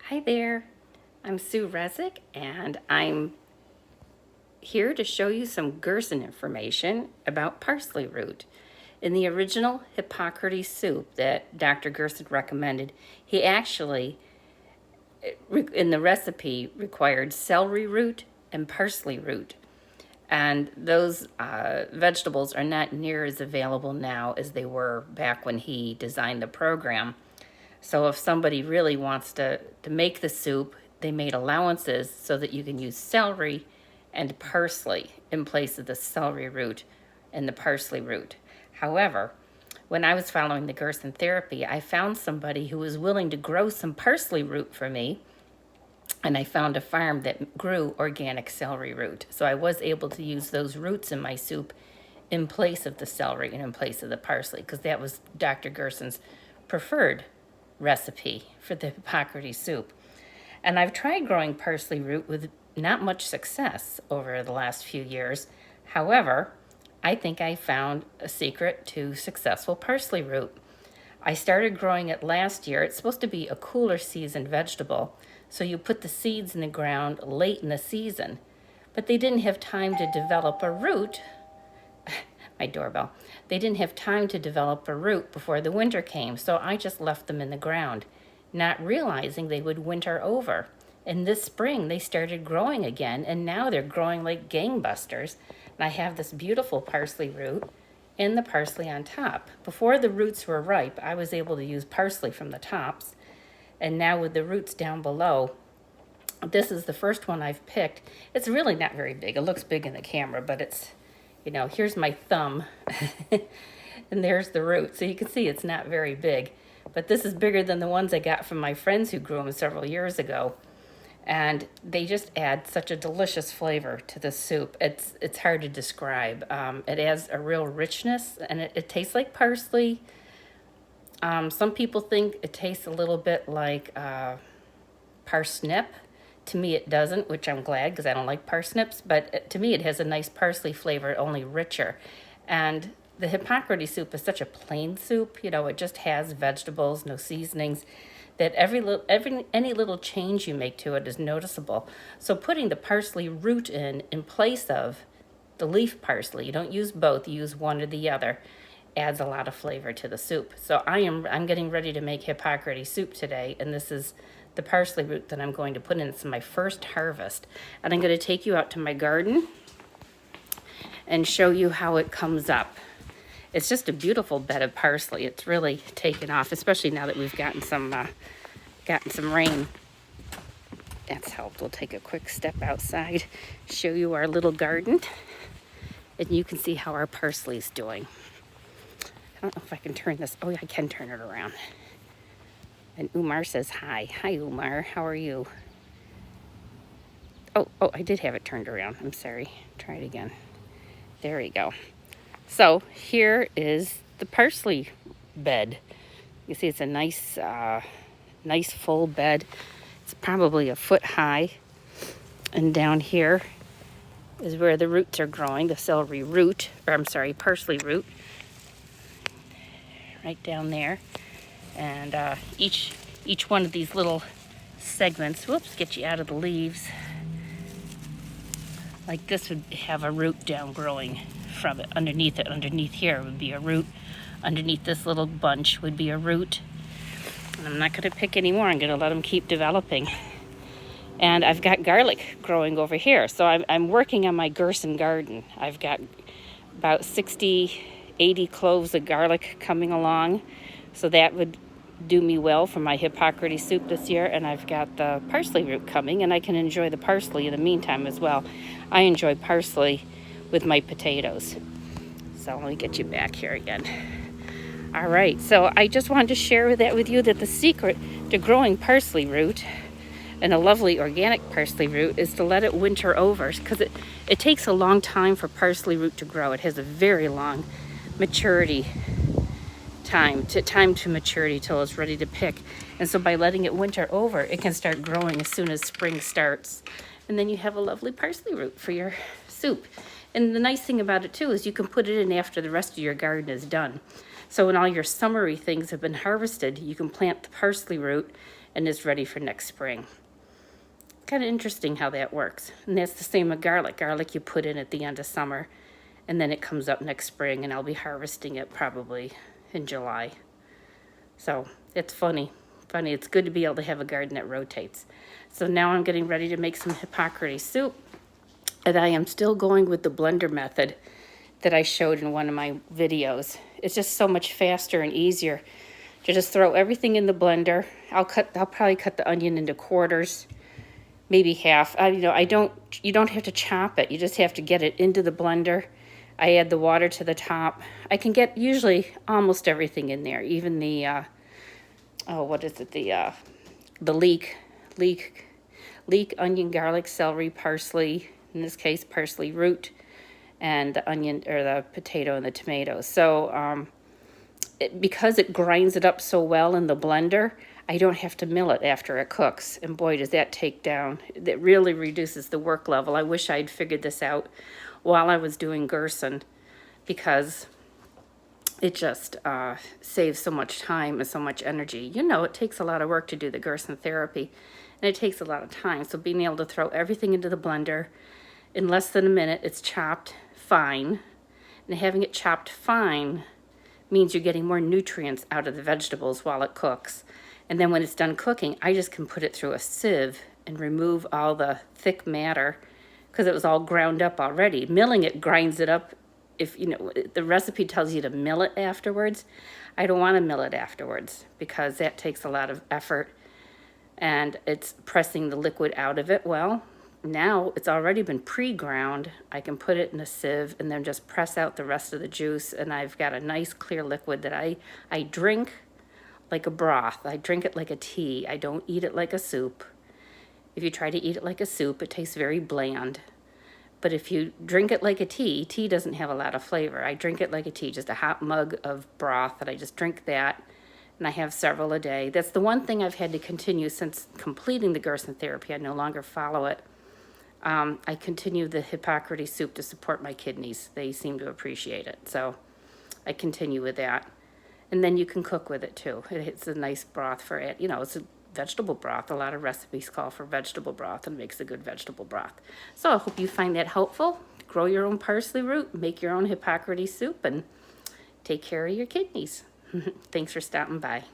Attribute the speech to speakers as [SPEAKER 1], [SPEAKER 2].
[SPEAKER 1] Hi there, I'm Sue Resnick, and I'm here to show you some Gerson information about parsley root. In the original Hippocrates soup that Dr. Gerson recommended, he actually, in the recipe, required celery root and parsley root. And those vegetables are not near as available now as they were back when he designed the program. So if somebody really wants to make the soup, they made allowances so that you can use celery and parsley in place of the celery root and the parsley root. However, when I was following the Gerson therapy, I found somebody who was willing to grow some parsley root for me, and I found a farm that grew organic celery root. So I was able to use those roots in my soup in place of the celery and in place of the parsley, because that was Dr. Gerson's preferred recipe for the Hippocrates soup. And I've tried growing parsley root with not much success over the last few years. However, I think I found a secret to successful parsley root. I started growing it last year. It's supposed to be a cooler season vegetable, so you put the seeds in the ground late in the season. But they didn't have time to develop a root. My doorbell. They didn't have time to develop a root before the winter came, so I just left them in the ground, not realizing they would winter over. And this spring they started growing again, and now they're growing like gangbusters. And I have this beautiful parsley root and the parsley on top. Before the roots were ripe, I was able to use parsley from the tops, and now with the roots down below, this is the first one I've picked. It's really not very big. It looks big in the camera, but it's, here's my thumb and there's the root. So you can see it's not very big, but this is bigger than the ones I got from my friends who grew them several years ago. And they just add such a delicious flavor to the soup. It's hard to describe. It adds a real richness, and it tastes like parsley. Some people think it tastes a little bit like parsnip. To me, it doesn't, which I'm glad, because I don't like parsnips. But to me, it has a nice parsley flavor, only richer. And the Hippocrates soup is such a plain soup. It just has vegetables, no seasonings, that any little change you make to it is noticeable. So putting the parsley root in place of the leaf parsley, you don't use both, you use one or the other, adds a lot of flavor to the soup. So I'm getting ready to make Hippocrates soup today, and this is the parsley root that I'm going to put in. It's my first harvest, and I'm going to take you out to my garden and show you how it comes up. It's just a beautiful bed of parsley. It's really taken off, especially now that we've gotten some rain. That's helped. We'll take a quick step outside, show you our little garden, and you can see how our parsley's doing. I don't know if I can turn this. Oh, yeah, I can turn it around. And Umar says hi. Hi, Umar. How are you? Oh, I did have it turned around. I'm sorry. Try it again. There we go. So here is the parsley bed. You see it's a nice full bed. It's probably a foot high. And down here is where the roots are growing, the parsley root. Right down there. And each one of these little segments, get you out of the leaves. Like this would have a root down growing from it. Underneath here would be a root. Underneath this little bunch would be a root. And I'm not going to pick any more. I'm going to let them keep developing. And I've got garlic growing over here. So I'm working on my Gerson garden. I've got about 80 cloves of garlic coming along. So that would do me well for my Hippocrates soup this year. And I've got the parsley root coming, and I can enjoy the parsley in the meantime as well. I enjoy parsley with my potatoes. So let me get you back here again. All right, so I just wanted to share that with you, that the secret to growing parsley root, and a lovely organic parsley root, is to let it winter over, because it takes a long time for parsley root to grow. It has a very long maturity time to maturity till it's ready to pick. And so by letting it winter over, it can start growing as soon as spring starts. And then you have a lovely parsley root for your soup. And the nice thing about it too is you can put it in after the rest of your garden is done. So when all your summery things have been harvested, you can plant the parsley root and is ready for next spring. Kind of interesting how that works. And that's the same with garlic. Garlic you put in at the end of summer, and then it comes up next spring, and I'll be harvesting it probably in July. So it's funny. It's good to be able to have a garden that rotates. So now I'm getting ready to make some Hippocrates soup, and I am still going with the blender method that I showed in one of my videos. It's just so much faster and easier to just throw everything in the blender. I'll probably cut the onion into quarters, maybe half. You don't have to chop it. You just have to get it into the blender. I add the water to the top. I can get usually almost everything in there, even the leek, onion, garlic, celery, parsley, in this case parsley root, and the onion or the potato and the tomatoes. So because it grinds it up so well in the blender, I don't have to mill it after it cooks. And boy, does that take down, that really reduces the work level. I wish I'd figured this out while I was doing Gerson, because it just saves so much time and so much energy. It takes a lot of work to do the Gerson therapy, and it takes a lot of time. So being able to throw everything into the blender in less than a minute, it's chopped fine. And having it chopped fine means you're getting more nutrients out of the vegetables while it cooks. And then when it's done cooking, I just can put it through a sieve and remove all the thick matter, because it was all ground up already. Milling it grinds it up. If the recipe tells you to mill it afterwards, I don't want to mill it afterwards, because that takes a lot of effort and it's pressing the liquid out of it. Well, now it's already been pre-ground. I can put it in a sieve and then just press out the rest of the juice, and I've got a nice clear liquid that I drink like a broth. I drink it like a tea. I don't eat it like a soup. If you try to eat it like a soup, it tastes very bland. But if you drink it like a tea doesn't have a lot of flavor. I drink it like a tea, just a hot mug of broth, and I just drink that, and I have several a day. That's the one thing I've had to continue since completing the Gerson therapy. I no longer follow it. I continue the Hippocrates soup to support my kidneys. They seem to appreciate it, so I continue with that. And then you can cook with it too. It's a nice broth for it. It's a vegetable broth. A lot of recipes call for vegetable broth, and makes a good vegetable broth. So I hope you find that helpful. Grow your own parsley root, make your own Hippocrates soup, and take care of your kidneys. Thanks for stopping by.